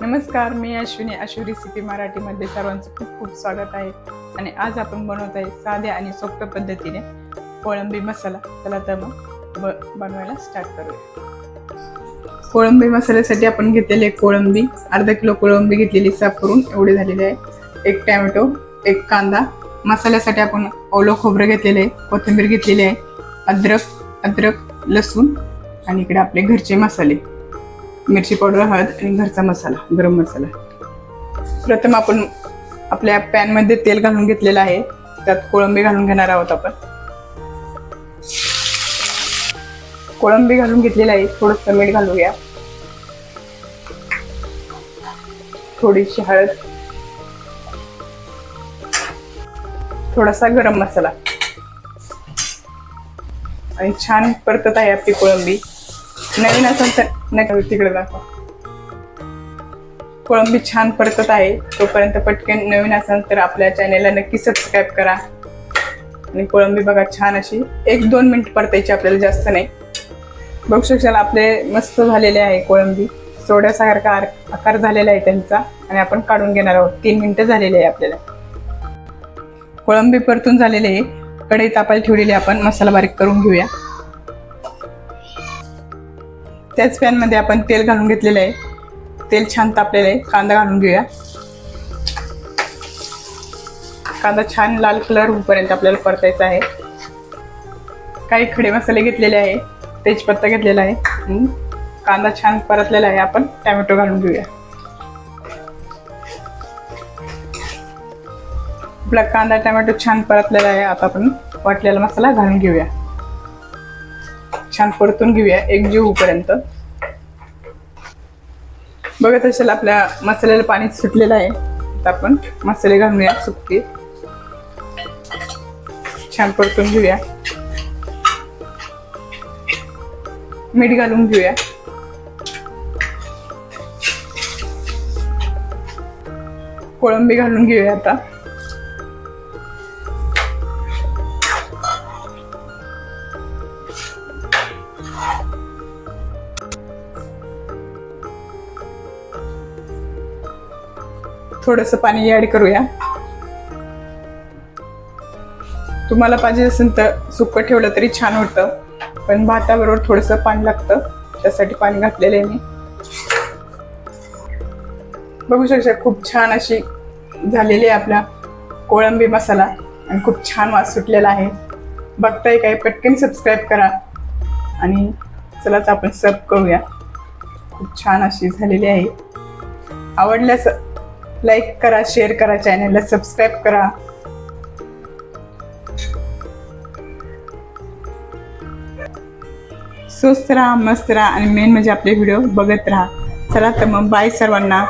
नमस्कार, मी अश्विनी. अश्वी रेसिपी मराठीमध्ये सर्वांचं खूप खूप स्वागत आहे. आणि आज आपण बनवत आहे साध्या आणि सोप्या पद्धतीने कोळंबी मसाला. चला तर मग बनवायला स्टार्ट करूया. कोळंबी मसाल्यासाठी आपण घेतलेले कोळंबी, अर्धा किलो कोळंबी घेतलेली साफ करून एवढी झालेली आहे. एक टॅमॅटो, एक कांदा. मसाल्यासाठी आपण ओलं खोबरं घेतलेलं आहे, कोथिंबीर घेतलेली आहे, अद्रक, लसूण आणि इकडे आपले घरचे मसाले, मिरची पावडर, हळद आणि घरचा मसाला, गरम मसाला. प्रथम आपण आपल्या पॅनमध्ये तेल घालून घेतलेलं आहे, त्यात कोळंबी घालून घेणार आहोत. आपण कोळंबी घालून घेतलेलं आहे. थोडंसं मीठ घालूया, थोडीशी हळद, थोडासा गरम मसाला आणि छान परतत आहे आपली कोळंबी. नवीन असेल तर नका तिकडे दाखवा. कोळंबी छान परतत आहे, तोपर्यंत पटकन नवीन असेल तर आपल्या चॅनेलला नक्की सबस्क्राईब करा. आणि कोळंबी बघा छान अशी 1-2 मिनिट परतायची, आपल्याला जास्त नाही. बघू शकाल आपले मस्त झालेले आहे कोळंबी, सोड्यासारखा आकार झालेला आहे त्यांचा. आणि आपण काढून घेणार आहोत. 3 मिनिटं झालेली आहे आपल्याला. कोळंबी परतून झालेली आहे. कढई तापायला ठेवलेली, आपण मसाला बारीक करून घेऊया. त्याच पॅनमध्ये आपण तेल घालून घेतलेलं आहे. तेल छान तापलेलं आहे. कांदा घालून घेऊया. कांदा छान लाल कलर होईपर्यंत आपल्याला परतायचा आहे. काही खडे मसाले घेतलेले आहे, तेजपत्ता घेतलेला आहे. कांदा छान परतलेला आहे. आपण टॅमॅटो घालून घेऊया. आपला कांदा टॅमॅटो छान परतलेला आहे. आता आपण वाटलेला मसाला घालून घेऊया. छान परतून घेऊया एकजीव होईपर्यंत. बघत असेल आपल्या मसाल्याला पाणी सुटलेलं आहे. आता आपण मसाले घालूया सुके. छान परतून घेऊया. मीठ घालून घेऊया. कोळंबी घालून घेऊया. आता थोडंसं पाणी ऍड करूया. तुम्हाला पाहिजे असेल तर सुकं ठेवलं तरी छान होतं, पण भाताबरोबर थोडंसं पाणी लागतं, त्यासाठी पाणी घातलेलं आहे मी. बघू शकता खूप छान अशी झालेली आहे आपला कोळंबी मसाला आणि खूप छान वास सुटलेला आहे. बघताय काय, पटकन सबस्क्राईब करा. आणि चला तर आपण सर्व करूया. खूप छान अशी झालेली आहे. आवडल्यास लाईक करा, शेअर करा, चॅनलला सबस्क्राईब करा. स्वस्त राहा, मस्त राहा आणि मेन म्हणजे आपले व्हिडिओ बघत राहा. चला तर मग बाय सर्वांना.